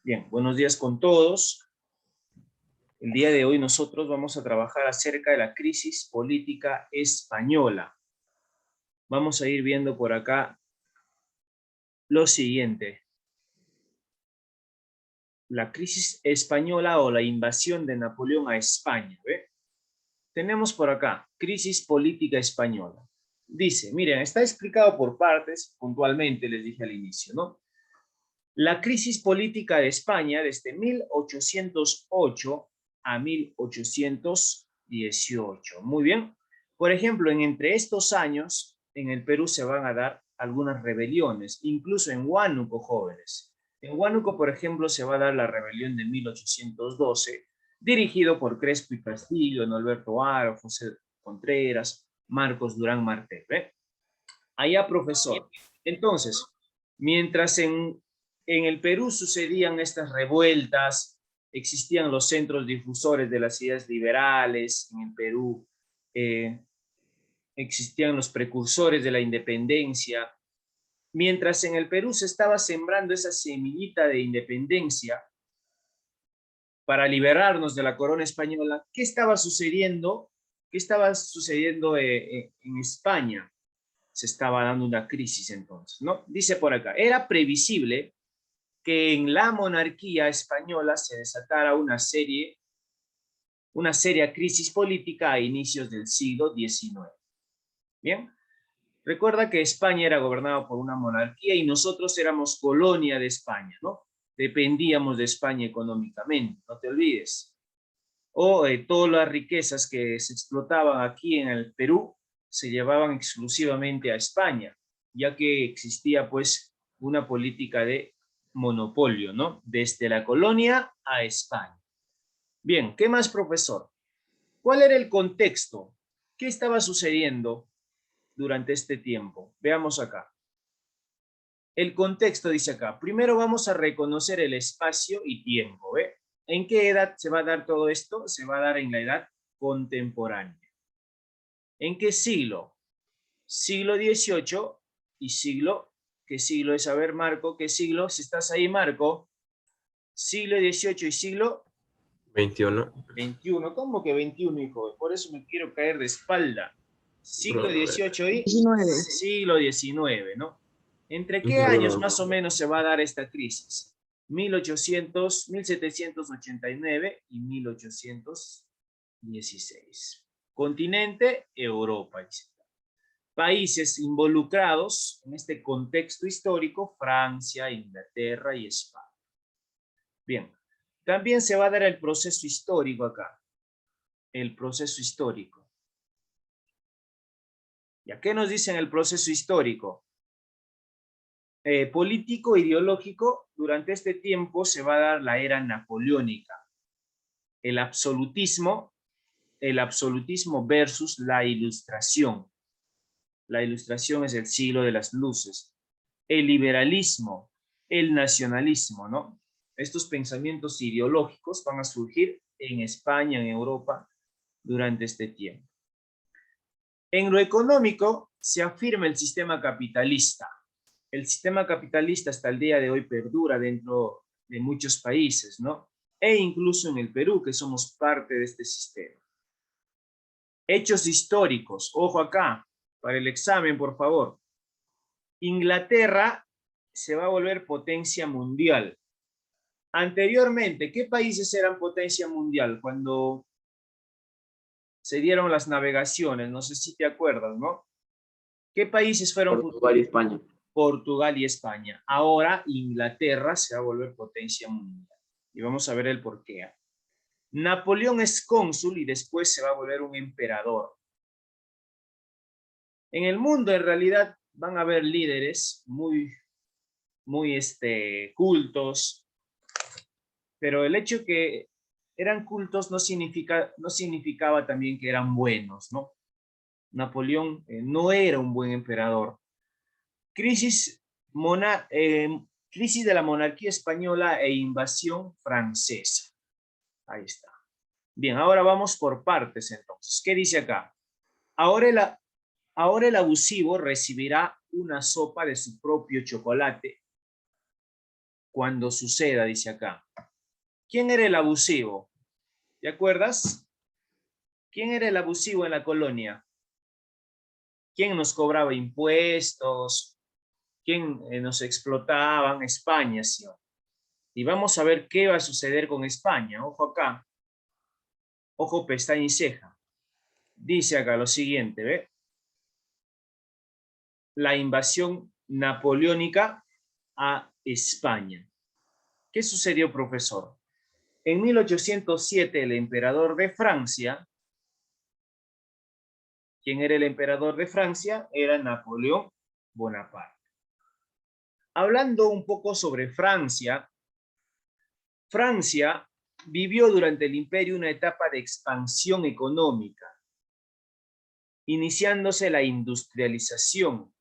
Bien, buenos días con todos. El día de hoy nosotros vamos a trabajar acerca de la crisis política española. Vamos a ir viendo por acá lo siguiente. La crisis española o la invasión de Napoleón a España. ¿Ve? Tenemos por acá, crisis política española. Dice, miren, está explicado por partes, puntualmente les dije al inicio, ¿no? La crisis política de España desde 1808 a 1818. Muy bien. Por ejemplo, entre estos años, en el Perú se van a dar algunas rebeliones, incluso en Huánuco, jóvenes. En Huánuco, por ejemplo, se va a dar la rebelión de 1812, dirigido por Crespo y Castillo, Norberto Haro, José Contreras, Marcos Durán Martel. ¿Ve? Allá, profesor. Entonces, mientras en el Perú sucedían estas revueltas, existían los centros difusores de las ideas liberales en el Perú, existían los precursores de la independencia. Mientras en el Perú se estaba sembrando esa semillita de independencia para liberarnos de la corona española, ¿qué estaba sucediendo? ¿Qué estaba sucediendo en España? Se estaba dando una crisis entonces, ¿no? Dice por acá, era previsible que en la monarquía española se desatara una seria crisis política a inicios del siglo XIX. Bien, recuerda que España era gobernada por una monarquía y nosotros éramos colonia de España, ¿no? Dependíamos de España económicamente, no te olvides. O todas las riquezas que se explotaban aquí en el Perú se llevaban exclusivamente a España, ya que existía pues una política de monopolio, ¿no? Desde la colonia a España. Bien, ¿qué más, profesor? ¿Cuál era el contexto? ¿Qué estaba sucediendo durante este tiempo? Veamos acá. El contexto dice acá, primero vamos a reconocer el espacio y tiempo, ¿ve? ¿En qué edad se va a dar todo esto? Se va a dar en la edad contemporánea. ¿En qué siglo? Siglo XVIII y siglo, ¿qué siglo es? A ver, Marco, ¿qué siglo? Si estás ahí, Marco, siglo XVIII y siglo 21. XXI. ¿Cómo que 21, hijo? Por eso me quiero caer de espalda. Siglo XVIII y 19. siglo XIX, ¿no? ¿Entre qué años Bro. más o menos se va a dar esta crisis? 1800, 1789 y 1816. Continente, Europa. Países involucrados en este contexto histórico, Francia, Inglaterra y España. Bien, también se va a dar el proceso histórico acá. El proceso histórico. ¿Ya qué nos dicen el proceso histórico? Político, ideológico, durante este tiempo se va a dar la era napoleónica. El absolutismo versus la ilustración. La ilustración es el siglo de las luces. El liberalismo, el nacionalismo, ¿no? Estos pensamientos ideológicos van a surgir en España, en Europa, durante este tiempo. En lo económico, se afirma el sistema capitalista. El sistema capitalista hasta el día de hoy perdura dentro de muchos países, ¿no? E incluso en el Perú, que somos parte de este sistema. Hechos históricos, ojo acá, para el examen, por favor. Inglaterra se va a volver potencia mundial. Anteriormente, ¿qué países eran potencia mundial cuando se dieron las navegaciones? No sé si te acuerdas, ¿no? ¿Qué países fueron? Portugal y España. Portugal y España. Ahora Inglaterra se va a volver potencia mundial. Y vamos a ver el porqué. Napoleón es cónsul y después se va a volver un emperador. En el mundo, en realidad, van a haber líderes muy cultos, pero el hecho que eran cultos no significaba también que eran buenos, ¿no? Napoleón no era un buen emperador. Crisis de la monarquía española e invasión francesa. Ahí está. Bien, ahora vamos por partes entonces. ¿Qué dice acá? Ahora el abusivo recibirá una sopa de su propio chocolate. cuando suceda, dice acá. ¿Quién era el abusivo? ¿Te acuerdas? ¿Quién era el abusivo en la colonia? ¿Quién nos cobraba impuestos? ¿Quién nos explotaban? España, ¿sí? Y vamos a ver qué va a suceder con España. Ojo acá. Ojo, pestaña y ceja. Dice acá lo siguiente, ¿ve? La invasión napoleónica a España. ¿Qué sucedió, profesor? En 1807, el emperador de Francia, ¿quién era el emperador de Francia? Era Napoleón Bonaparte. Hablando un poco sobre Francia, Francia vivió durante el imperio una etapa de expansión económica, iniciándose la industrialización.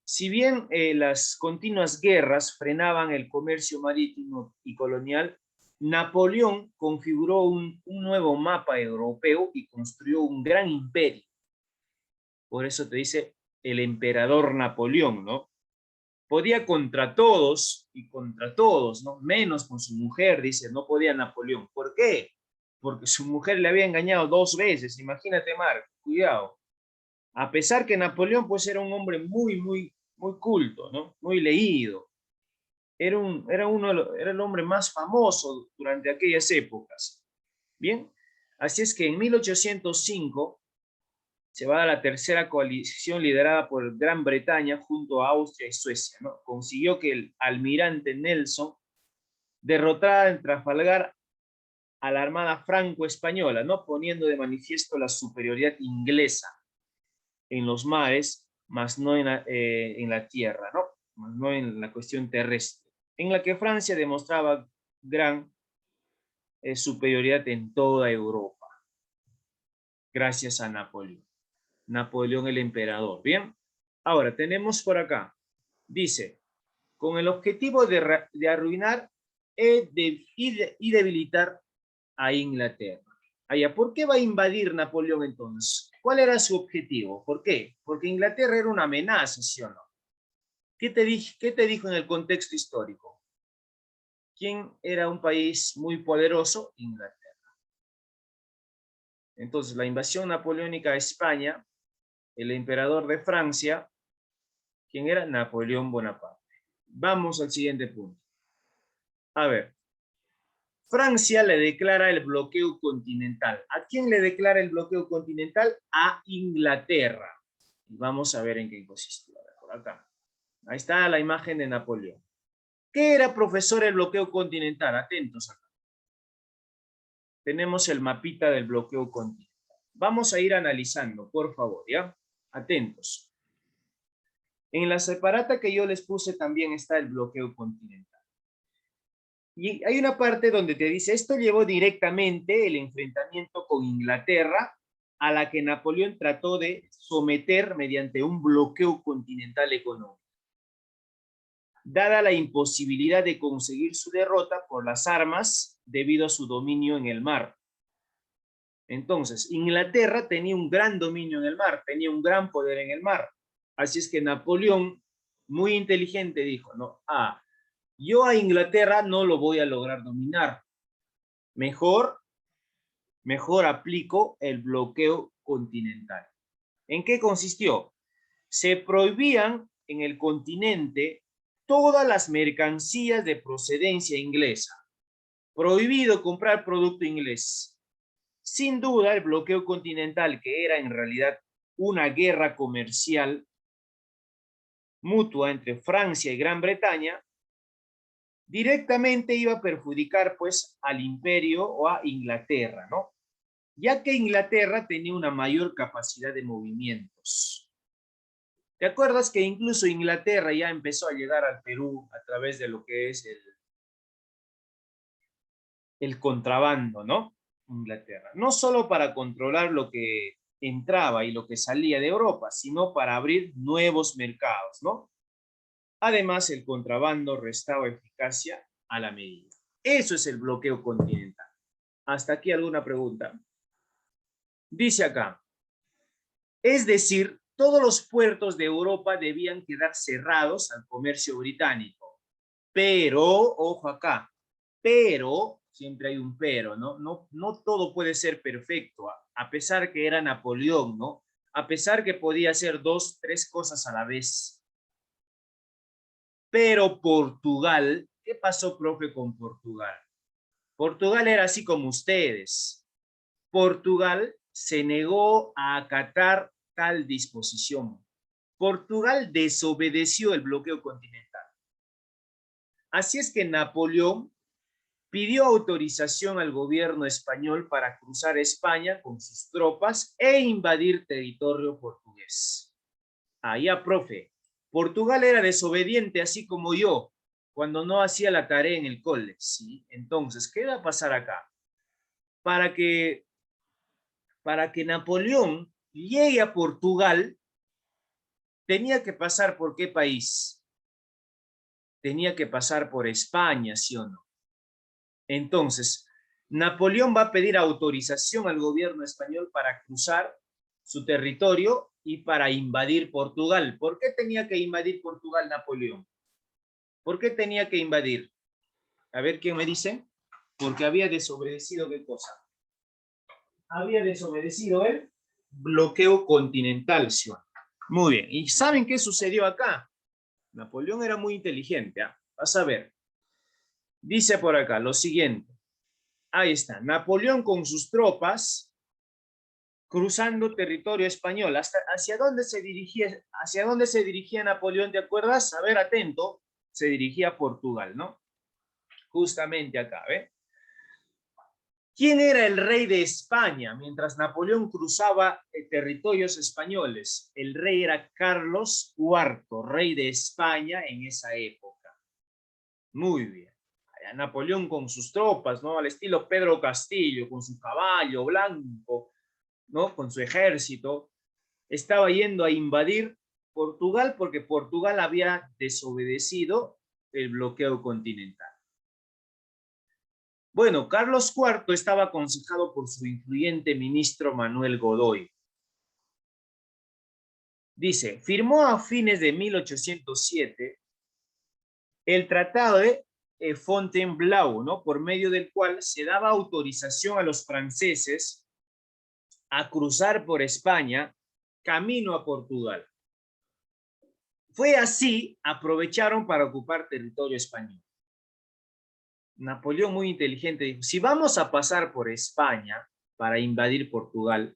Si bien las continuas guerras frenaban el comercio marítimo y colonial, Napoleón configuró un nuevo mapa europeo y construyó un gran imperio. Por eso te dice el emperador Napoleón, ¿no? Podía contra todos y contra todos, ¿no? Menos con su mujer, dice, no podía Napoleón. ¿Por qué? Porque su mujer le había engañado 2 veces, imagínate, Marc, cuidado. A pesar que Napoleón pues era un hombre muy culto, ¿no? Muy leído. Era el hombre más famoso durante aquellas épocas. Bien, así es que en 1805 se va a la tercera coalición liderada por Gran Bretaña junto a Austria y Suecia, ¿no? Consiguió que el almirante Nelson derrotara en Trafalgar a la armada franco-española, ¿no? Poniendo de manifiesto la superioridad inglesa en los mares, más no en la tierra, ¿no? Más no en la cuestión terrestre, en la que Francia demostraba gran superioridad en toda Europa, gracias a Napoleón. Napoleón el emperador, ¿bien? Ahora, tenemos por acá, dice, con el objetivo de arruinar y debilitar a Inglaterra. Allá, ¿por qué va a invadir Napoleón entonces? ¿Cuál era su objetivo? ¿Por qué? Porque Inglaterra era una amenaza, ¿sí o no? ¿Qué te dijo en el contexto histórico? ¿Quién era un país muy poderoso? Inglaterra. Entonces, la invasión napoleónica a España, el emperador de Francia, ¿quién era? Napoleón Bonaparte. Vamos al siguiente punto. A ver, Francia le declara el bloqueo continental. ¿A quién le declara el bloqueo continental? A Inglaterra. Vamos a ver en qué consistía. Por acá. Ahí está la imagen de Napoleón. ¿Qué era, profesor, el bloqueo continental? Atentos acá. Tenemos el mapita del bloqueo continental. Vamos a ir analizando, por favor, ¿ya? Atentos. En la separata que yo les puse también está el bloqueo continental. Y hay una parte donde te dice, esto llevó directamente el enfrentamiento con Inglaterra, a la que Napoleón trató de someter mediante un bloqueo continental económico, dada la imposibilidad de conseguir su derrota por las armas debido a su dominio en el mar. Entonces, Inglaterra tenía un gran dominio en el mar, tenía un gran poder en el mar. Así es que Napoleón, muy inteligente, dijo, no, yo a Inglaterra no lo voy a lograr dominar. Mejor aplico el bloqueo continental. ¿En qué consistió? Se prohibían en el continente todas las mercancías de procedencia inglesa. Prohibido comprar producto inglés. Sin duda, el bloqueo continental, que era en realidad una guerra comercial mutua entre Francia y Gran Bretaña, directamente iba a perjudicar pues al imperio o a Inglaterra, ¿no? Ya que Inglaterra tenía una mayor capacidad de movimientos. ¿Te acuerdas que incluso Inglaterra ya empezó a llegar al Perú a través de lo que es el contrabando, ¿no? Inglaterra. No solo para controlar lo que entraba y lo que salía de Europa, sino para abrir nuevos mercados, ¿no? Además, el contrabando restaba eficacia a la medida. Eso es el bloqueo continental. ¿Hasta aquí alguna pregunta? Dice acá, es decir, todos los puertos de Europa debían quedar cerrados al comercio británico. Pero, ojo acá, pero, siempre hay un pero, ¿no? No todo puede ser perfecto, a pesar que era Napoleón, ¿no? A pesar que podía hacer 2, 3 cosas a la vez. Pero Portugal, ¿qué pasó, profe, con Portugal? Portugal era así como ustedes. Portugal se negó a acatar tal disposición. Portugal desobedeció el bloqueo continental. Así es que Napoleón pidió autorización al gobierno español para cruzar España con sus tropas e invadir territorio portugués. Allá, profe, Portugal era desobediente así como yo, cuando no hacía la tarea en el cole, ¿sí? Entonces, ¿qué va a pasar acá? Para que, para que Napoleón llegue a Portugal, tenía que pasar por ¿qué país? Tenía que pasar por España, ¿sí o no? Entonces, Napoleón va a pedir autorización al gobierno español para cruzar su territorio y para invadir Portugal. ¿Por qué tenía que invadir Portugal Napoleón? ¿Por qué tenía que invadir? A ver quién me dice. Porque había desobedecido ¿qué cosa? Había desobedecido el bloqueo continental, ¿sí? Muy bien. ¿Y saben qué sucedió acá? Napoleón era muy inteligente. ¿eh? Vas a ver. Dice por acá lo siguiente. Ahí está. Napoleón con sus tropas cruzando territorio español. ¿Hacia dónde se dirigía? ¿Hacia dónde se dirigía Napoleón? ¿Te acuerdas? A ver, atento. Se dirigía a Portugal, ¿no? Justamente acá, ¿ve? ¿Quién era el rey de España mientras Napoleón cruzaba territorios españoles? El rey era Carlos IV, rey de España en esa época. Muy bien. Allá Napoleón con sus tropas, ¿no? Al estilo Pedro Castillo, con su caballo blanco, ¿no? Con su ejército. Estaba yendo a invadir Portugal porque Portugal había desobedecido el bloqueo continental. Bueno, Carlos IV estaba aconsejado por su influyente ministro Manuel Godoy. Dice, firmó a fines de 1807 el Tratado de Fontainebleau, ¿no? Por medio del cual se daba autorización a los franceses a cruzar por España camino a Portugal. Fue así, aprovecharon para ocupar territorio español. Napoleón, muy inteligente, dijo, si vamos a pasar por España para invadir Portugal,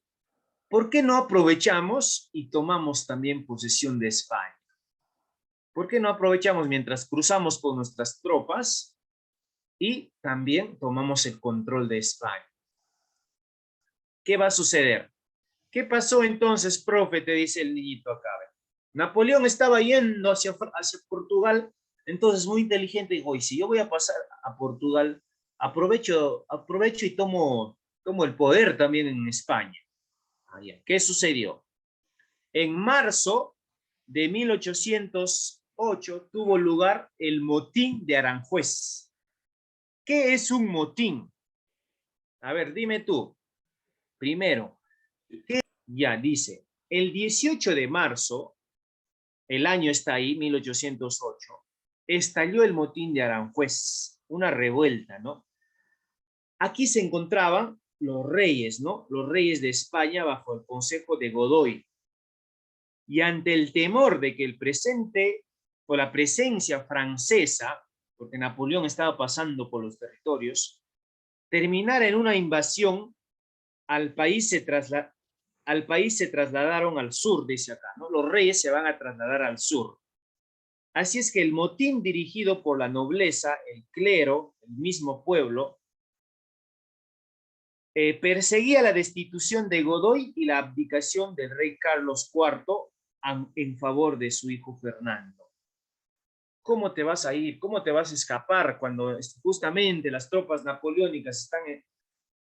¿por qué no aprovechamos y tomamos también posesión de España? ¿Por qué no aprovechamos mientras cruzamos con nuestras tropas y también tomamos el control de España? ¿Qué va a suceder? ¿Qué pasó entonces, profe? Te dice el niñito acá. Napoleón estaba yendo hacia Portugal, entonces muy inteligente dijo, y si yo voy a pasar a Portugal, aprovecho y tomo el poder también en España. ¿Qué sucedió? En marzo de 1808 tuvo lugar el motín de Aranjuez. ¿Qué es un motín? A ver, dime tú. Primero, ya dice, el 18 de marzo, el año está ahí, 1808, estalló el motín de Aranjuez, una revuelta, ¿no? Aquí se encontraban los reyes, ¿no? Los reyes de España bajo el consejo de Godoy. Y ante el temor de que el presente o la presencia francesa, porque Napoleón estaba pasando por los territorios, terminara en una invasión, al país se trasladaron al sur, dice acá, ¿no? Los reyes se van a trasladar al sur. Así es que el motín dirigido por la nobleza, el clero, el mismo pueblo, perseguía la destitución de Godoy y la abdicación del rey Carlos IV en favor de su hijo Fernando. ¿Cómo te vas a ir? ¿Cómo te vas a escapar cuando justamente las tropas napoleónicas están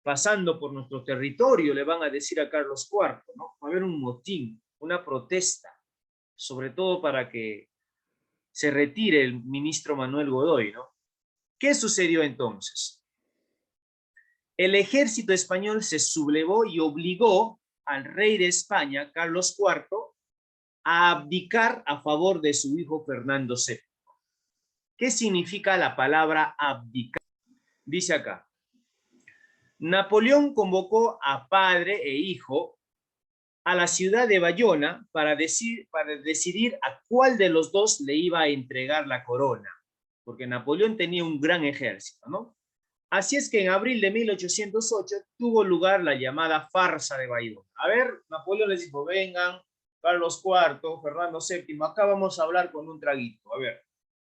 pasando por nuestro territorio? Le van a decir a Carlos IV, ¿no? Va a haber un motín, una protesta, sobre todo para que se retire el ministro Manuel Godoy, ¿no? ¿Qué sucedió entonces? El ejército español se sublevó y obligó al rey de España, Carlos IV, a abdicar a favor de su hijo Fernando VII. ¿Qué significa la palabra abdicar? Dice acá, Napoleón convocó a padre e hijo a la ciudad de Bayona para decidir a cuál de los dos le iba a entregar la corona, porque Napoleón tenía un gran ejército, ¿no? Así es que en abril de 1808 tuvo lugar la llamada farsa de Bayona. A ver, Napoleón les dijo, vengan, Carlos IV, Fernando VII, acá vamos a hablar con un traguito. A ver,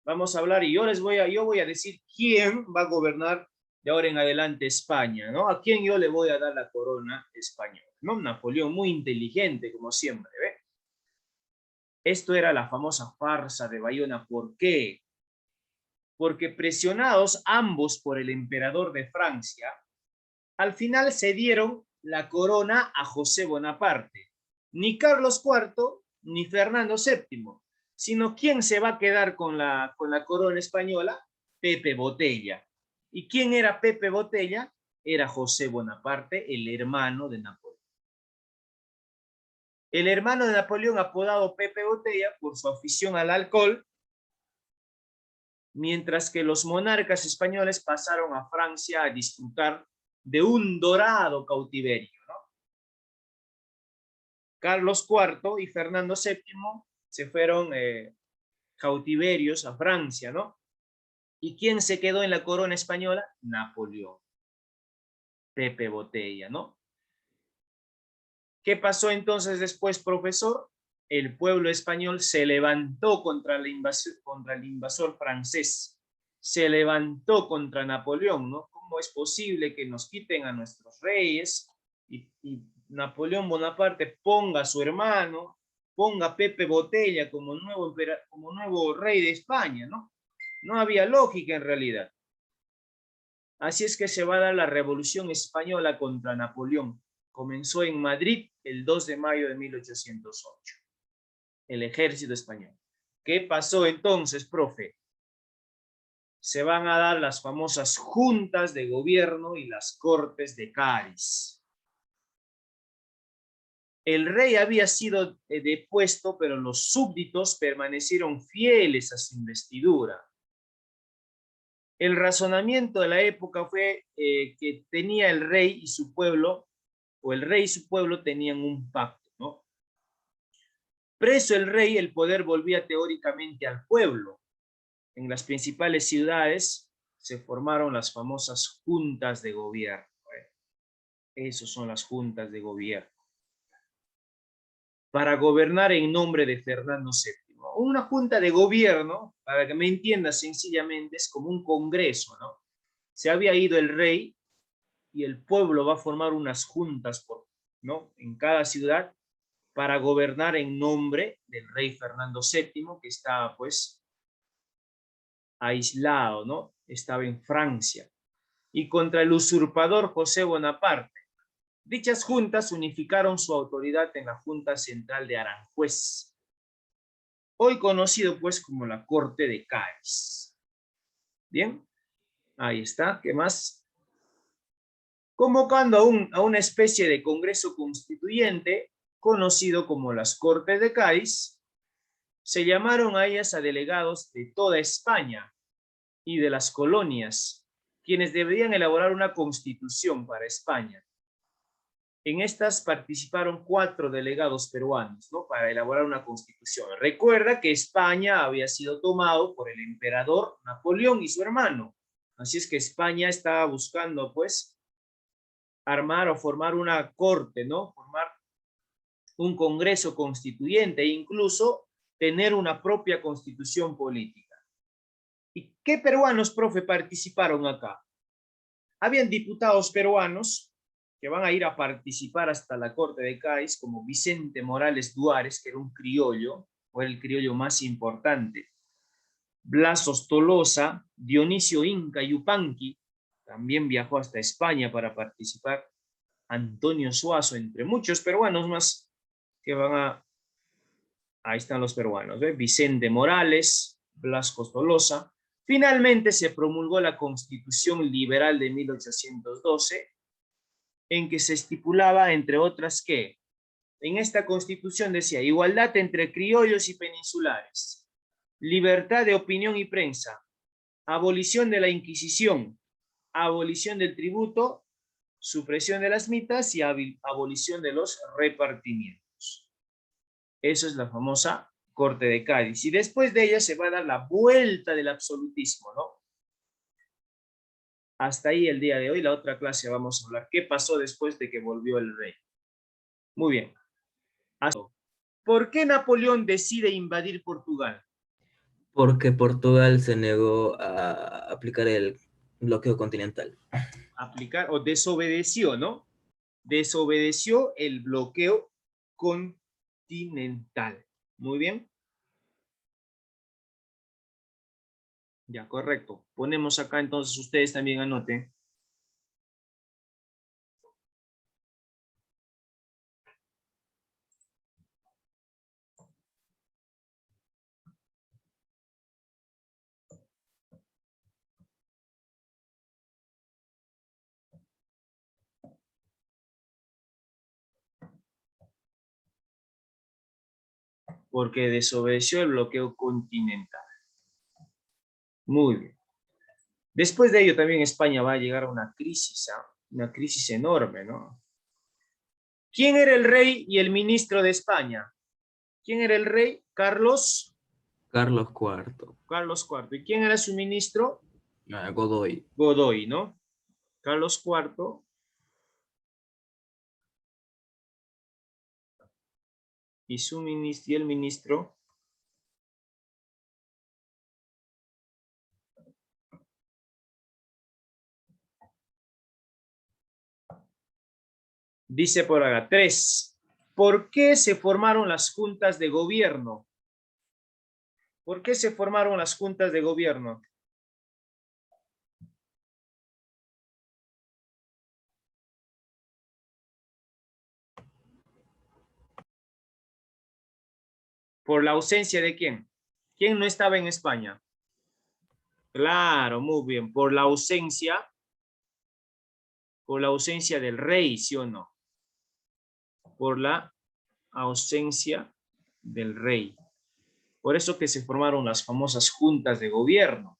vamos a hablar y yo voy a decir quién va a gobernar de ahora en adelante España, ¿no? A quién yo le voy a dar la corona española, ¿no? Napoleón muy inteligente, como siempre, ¿ve? Esto era la famosa farsa de Bayona. ¿Por qué? Porque presionados ambos por el emperador de Francia, al final cedieron la corona a José Bonaparte. Ni Carlos IV ni Fernando VII, sino ¿quién se va a quedar con la corona española? Pepe Botella. ¿Y quién era Pepe Botella? Era José Bonaparte, el hermano de Napoleón. El hermano de Napoleón, apodado Pepe Botella por su afición al alcohol, mientras que los monarcas españoles pasaron a Francia a disfrutar de un dorado cautiverio, ¿no? Carlos IV y Fernando VII se fueron cautiverios a Francia, ¿no? ¿Y quién se quedó en la corona española? Napoleón. Pepe Botella, ¿no? ¿Qué pasó entonces después, profesor? El pueblo español se levantó contra el invasor francés, se levantó contra Napoleón, ¿no? ¿Cómo es posible que nos quiten a nuestros reyes y Napoleón Bonaparte ponga a su hermano, ponga a Pepe Botella como nuevo rey de España, ¿no? No había lógica en realidad. Así es que se va a dar la Revolución Española contra Napoleón. Comenzó en Madrid el 2 de mayo de 1808. El ejército español. ¿Qué pasó entonces, profe? Se van a dar las famosas juntas de gobierno y las cortes de Cádiz. El rey había sido depuesto, pero los súbditos permanecieron fieles a su investidura. El razonamiento de la época fue que tenía el rey y su pueblo, o el rey y su pueblo tenían un pacto, ¿no? Preso el rey, el poder volvía teóricamente al pueblo. En las principales ciudades se formaron las famosas juntas de gobierno. Esas son las juntas de gobierno. Para gobernar en nombre de Fernando VII. Una junta de gobierno, para que me entiendas sencillamente, es como un congreso, ¿no? Se había ido el rey y el pueblo va a formar unas juntas, ¿no? En cada ciudad para gobernar en nombre del rey Fernando VII, que estaba pues aislado, ¿no? Estaba en Francia, y contra el usurpador José Bonaparte. Dichas juntas unificaron su autoridad en la Junta Central de Aranjuez, hoy conocido pues como la Corte de Cádiz. Bien, ahí está. ¿Qué más? Convocando a una especie de Congreso Constituyente, conocido como las Cortes de Cádiz, se llamaron a ellas a delegados de toda España y de las colonias, quienes deberían elaborar una constitución para España. En estas participaron 4 delegados peruanos, ¿no? Para elaborar una constitución. Recuerda que España había sido tomado por el emperador Napoleón y su hermano. Así es que España estaba buscando, pues, armar o formar una corte, ¿no? Formar un congreso constituyente e incluso tener una propia constitución política. ¿Y qué peruanos, profe, participaron acá? Habían diputados peruanos que van a ir a participar hasta la Corte de Cádiz, como Vicente Morales Duárez, que era un criollo, o el criollo más importante. Blas Tolosa, Dionisio Inca Yupanqui, también viajó hasta España para participar. Antonio Suazo, entre muchos peruanos más que van a... Ahí están los peruanos, ¿eh? Vicente Morales, Blasco Tolosa. Finalmente se promulgó la Constitución Liberal de 1812, en que se estipulaba, entre otras, que en esta Constitución decía igualdad entre criollos y peninsulares, libertad de opinión y prensa, Abolición de la Inquisición, abolición del tributo, supresión de las mitas y abolición de los repartimientos. Eso es la famosa Corte de Cádiz. Y después de ella se va a dar la vuelta del absolutismo, ¿no? Hasta ahí el día de hoy. La otra clase vamos a hablar qué pasó después de que volvió el rey. Muy bien. ¿Por qué Napoleón decide invadir Portugal? Porque Portugal se negó a aplicar el bloqueo continental. Aplicar o desobedeció, ¿no? Desobedeció el bloqueo continental. Muy bien. Ya, correcto. Ponemos acá entonces, ustedes también anoten. Porque desobedeció el bloqueo continental. Muy bien. Después de ello también España va a llegar a una crisis enorme, ¿no? ¿Quién era el rey y el ministro de España? ¿Quién era el rey? Carlos Carlos IV. IV. ¿Y quién era su ministro? Godoy. Godoy, ¿no? Carlos IV y su ministro, y el ministro dice por acá, 3. ¿Por qué se formaron las juntas de gobierno? ¿Por qué se formaron las juntas de gobierno? ¿Por la ausencia de quién? ¿Quién no estaba en España? Claro, muy bien. Por la ausencia del rey, ¿sí o no? Por la ausencia del rey. Por eso que se formaron las famosas juntas de gobierno.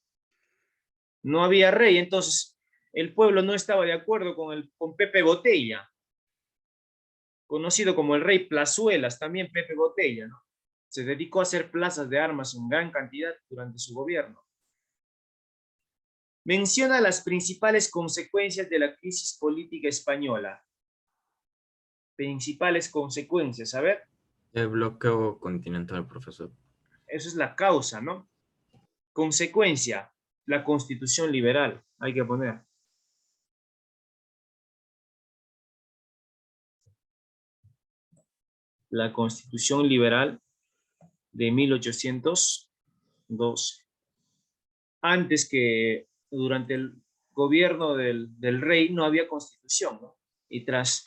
No había rey, entonces el pueblo no estaba de acuerdo con Pepe Botella, conocido como el rey Plazuelas, también Pepe Botella, ¿no? Se dedicó a hacer plazas de armas en gran cantidad durante su gobierno. Menciona las principales consecuencias de la crisis política española. Principales consecuencias, a ver. El bloqueo continental, profesor. Eso es la causa, ¿no? Consecuencia, la Constitución liberal, hay que poner. La Constitución liberal de 1812. Antes que durante el gobierno del rey no había constitución, ¿no? Y tras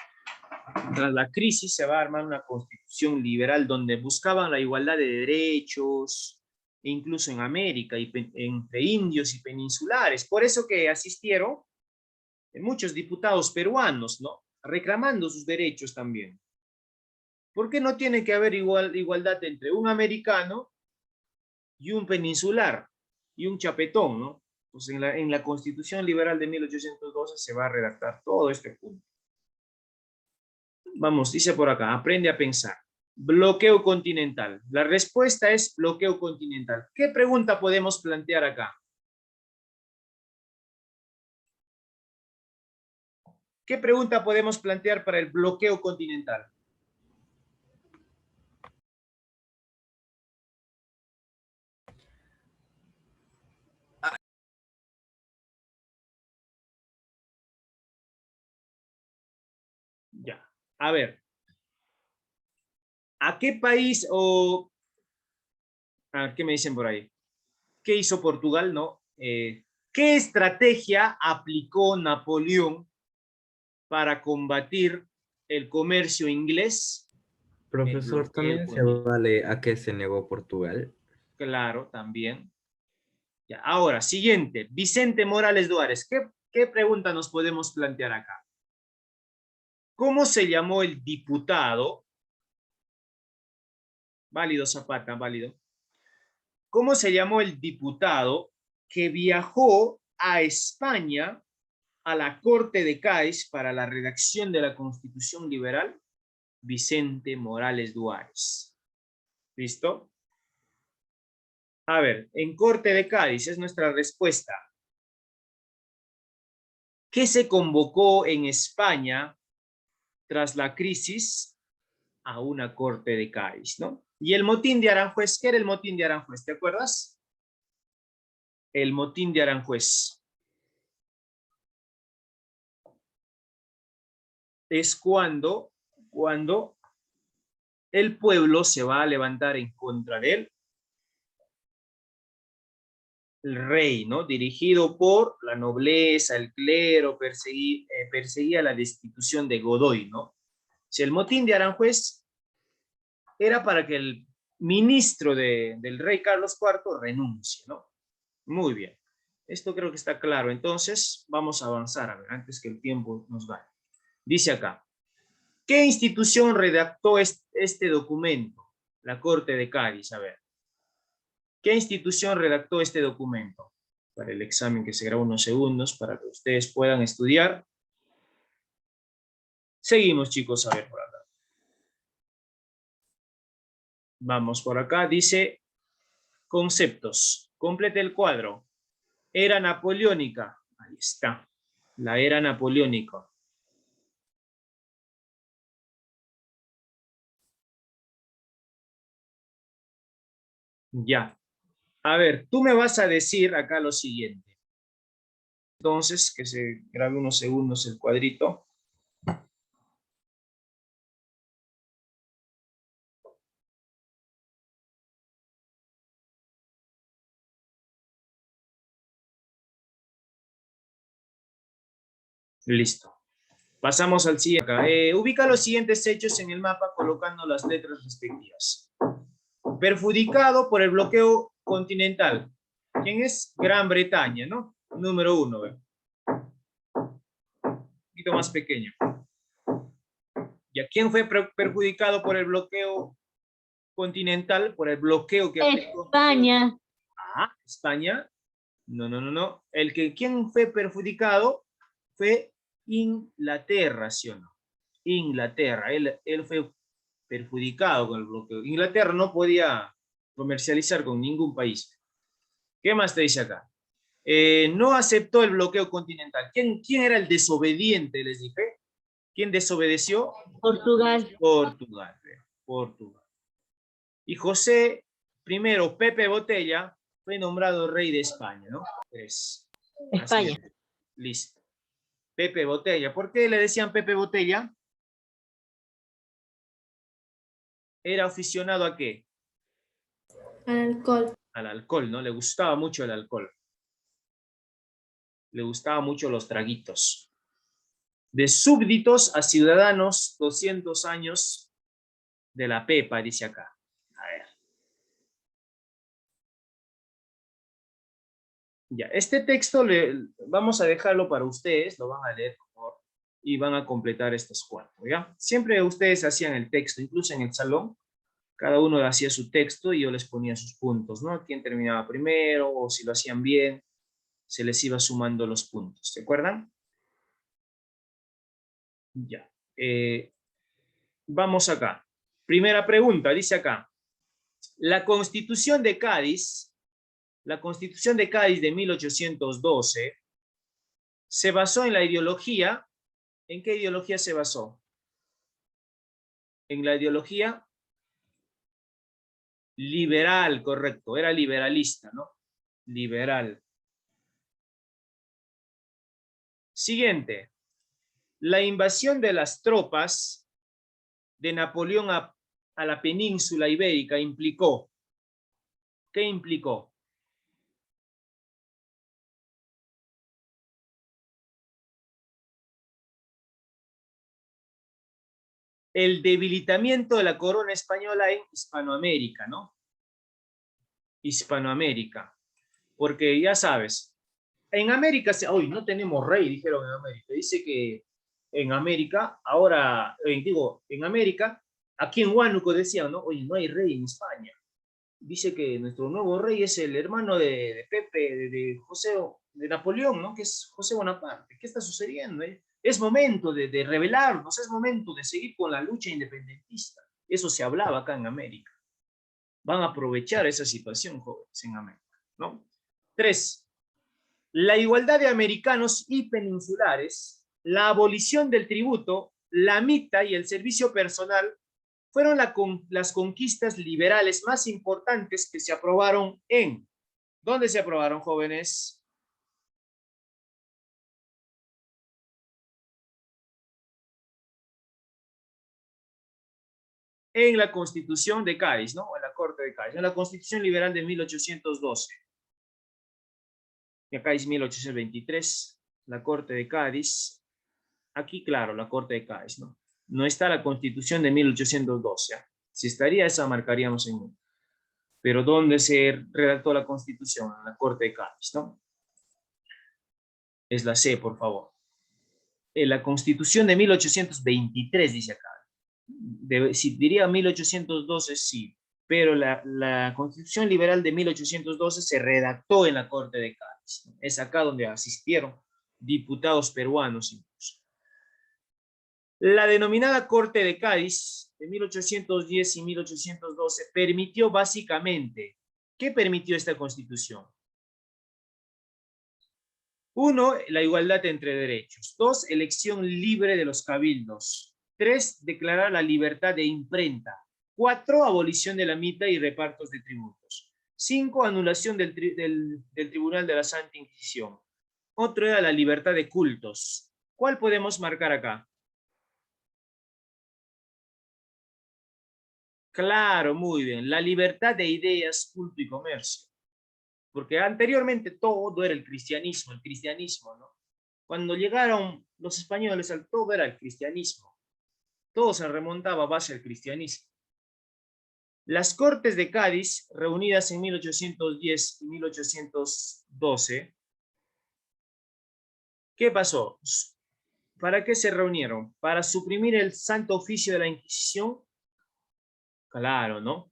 la crisis se va a armar una constitución liberal donde buscaban la igualdad de derechos, incluso en América, entre indios y peninsulares. Por eso que asistieron muchos diputados peruanos, ¿no? Reclamando sus derechos también. ¿Por qué no tiene que haber igualdad entre un americano y un peninsular y un chapetón, ¿no? Pues en la Constitución Liberal de 1812 se va a redactar todo este punto. Vamos, dice por acá, aprende a pensar. Bloqueo continental. La respuesta es bloqueo continental. ¿Qué pregunta podemos plantear acá? ¿Qué pregunta podemos plantear para el bloqueo continental? Ya, a ver. ¿A qué país o... A ver, ¿qué me dicen por ahí? ¿Qué hizo Portugal, no? ¿Qué estrategia aplicó Napoleón para combatir el comercio inglés? El Profesor, bloqueo ¿también se continental. vale a qué se negó Portugal? Claro, también. Ya, ahora, siguiente. Vicente Morales Duárez. ¿Qué pregunta nos podemos plantear acá? ¿Cómo se llamó el diputado? Válido, Zapata, válido. ¿Cómo se llamó el diputado que viajó a España, a la Corte de Cádiz, para la redacción de la Constitución Liberal? Vicente Morales Duárez. ¿Listo? A ver, en Corte de Cádiz es nuestra respuesta. ¿Qué se convocó en España tras la crisis? A una Corte de Cádiz, ¿no? Y el motín de Aranjuez, ¿qué era el motín de Aranjuez? ¿Te acuerdas? El motín de Aranjuez es cuando el pueblo se va a levantar en contra de él, el rey, ¿no? Dirigido por la nobleza, el clero, perseguía la destitución de Godoy, ¿no? Si el motín de Aranjuez era para que el ministro del rey Carlos IV renuncie, ¿no? Muy bien. Esto creo que está claro. Entonces, vamos a avanzar, a ver, antes que el tiempo nos vaya. Dice acá, ¿qué institución redactó este documento? La Corte de Cádiz, a ver. ¿Qué institución redactó este documento? Para el examen que se graba unos segundos, para que ustedes puedan estudiar. Seguimos, chicos, a ver por acá. Vamos por acá, dice conceptos. Complete el cuadro. Era napoleónica. Ahí está. La era napoleónica. Ya. A ver, tú me vas a decir acá lo siguiente. Entonces, que se grabe unos segundos el cuadrito. Listo. Pasamos al siguiente. Acá. Ubica los siguientes hechos en el mapa colocando las letras respectivas. Perjudicado por el bloqueo continental. ¿Quién es? Gran Bretaña, ¿no? Número 1. Un poquito más pequeño. ¿Y quién fue perjudicado por el bloqueo continental? Por el bloqueo que aplicó España. España. No. ¿Quién fue perjudicado? Fue Inglaterra, ¿sí o no? Inglaterra. Él fue perjudicado con el bloqueo. Inglaterra no podía comercializar con ningún país. ¿Qué más te dice acá? No aceptó el bloqueo continental. ¿Quién era el desobediente, les dije? ¿Quién desobedeció? Portugal. Portugal. Y José I, Pepe Botella, fue nombrado rey de España, ¿no? España. Listo. Pepe Botella. ¿Por qué le decían Pepe Botella? ¿Era aficionado a qué? Al alcohol. Al alcohol, ¿no? Le gustaba mucho el alcohol. Le gustaban mucho los traguitos. De súbditos a ciudadanos, 200 años de la Pepa, dice acá. A ver. Ya, este texto vamos a dejarlo para ustedes, lo van a leer, por favor, y van a completar estos 4, ¿ya? Siempre ustedes hacían el texto, incluso en el salón, cada uno hacía su texto y yo les ponía sus puntos, ¿no? Quién terminaba primero, o si lo hacían bien, se les iba sumando los puntos, ¿se acuerdan? Ya. Vamos acá. Primera pregunta, dice acá. La Constitución de Cádiz de 1812 se basó en la ideología. ¿En qué ideología se basó? En la ideología liberal, correcto. Era liberalista, ¿no? Liberal. Siguiente. La invasión de las tropas de Napoleón a la península ibérica implicó. ¿Qué implicó? El debilitamiento de la corona española en Hispanoamérica, ¿no? Hispanoamérica. Porque ya sabes, en América, hoy no tenemos rey, dijeron en América. Dice que en América, ahora, en América, aquí en Huánuco decían, ¿no? Oye, no hay rey en España. dice que nuestro nuevo rey es el hermano de Pepe, de José, de Napoleón, ¿no? Que es José Bonaparte. ¿Qué está sucediendo? Es momento de rebelarnos, es momento de seguir con la lucha independentista. Eso se hablaba acá en América. Van a aprovechar esa situación, jóvenes, en América, ¿no? 3. La igualdad de americanos y peninsulares, la abolición del tributo, la mitad y el servicio personal fueron las conquistas liberales más importantes que se aprobaron en... ¿Dónde se aprobaron, jóvenes? En la Constitución de Cádiz, ¿no? En la Corte de Cádiz, en la Constitución Liberal de 1812. Y acá es 1823, la Corte de Cádiz. Aquí, claro, la Corte de Cádiz, ¿no? No está la Constitución de 1812. ¿eh? Si estaría esa, marcaríamos en 1. Pero ¿dónde se redactó la Constitución? En la Corte de Cádiz, ¿no? Es la C, por favor. En la Constitución de 1823, dice acá. Si diría 1812, sí. Pero la Constitución Liberal de 1812 se redactó en la Corte de Cádiz. ¿no? Es acá donde asistieron diputados peruanos incluso. La denominada Corte de Cádiz de 1810 y 1812 permitió básicamente, ¿qué permitió esta Constitución? 1, la igualdad entre derechos. 2, elección libre de los cabildos. 3, declarar la libertad de imprenta. 4, abolición de la mitad y repartos de tributos. 5, anulación del Tribunal de la Santa Inquisición. Otro era la libertad de cultos. ¿Cuál podemos marcar acá? Claro, muy bien. La libertad de ideas, culto y comercio. Porque anteriormente todo era el cristianismo, ¿no? Cuando llegaron los españoles, todo era el cristianismo. Todo se remontaba a base del cristianismo. Las Cortes de Cádiz, reunidas en 1810 y 1812, ¿qué pasó? ¿Para qué se reunieron? ¿Para suprimir el santo oficio de la Inquisición? Claro, ¿no?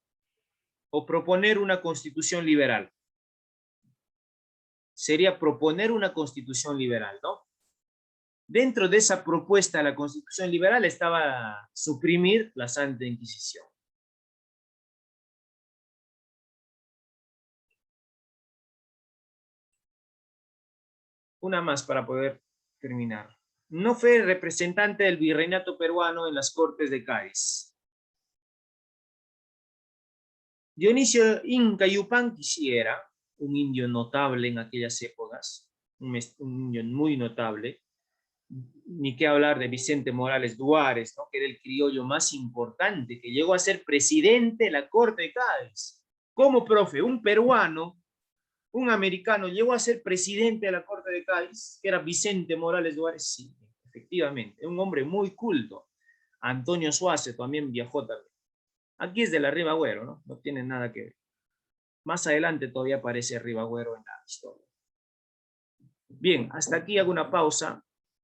O proponer una constitución liberal. Sería proponer una constitución liberal, ¿no? Dentro de esa propuesta de la constitución liberal estaba suprimir la Santa Inquisición. Una más para poder terminar. No fue representante del virreinato peruano en las Cortes de Cádiz. Dionisio Inca Yupanqui era un indio notable en aquellas épocas, un indio muy notable. Ni qué hablar de Vicente Morales Duárez, ¿no? Que era el criollo más importante, que llegó a ser presidente de la Corte de Cádiz. ¿Cómo, profe? Un peruano, un americano, llegó a ser presidente de la Corte de Cádiz, que era Vicente Morales Duárez. Sí, efectivamente, un hombre muy culto. Antonio Suace también viajó también. Aquí es de la Ribagüero, ¿no? No tiene nada que ver. Más adelante todavía aparece Ribagüero en la historia. Bien, hasta aquí hago una pausa.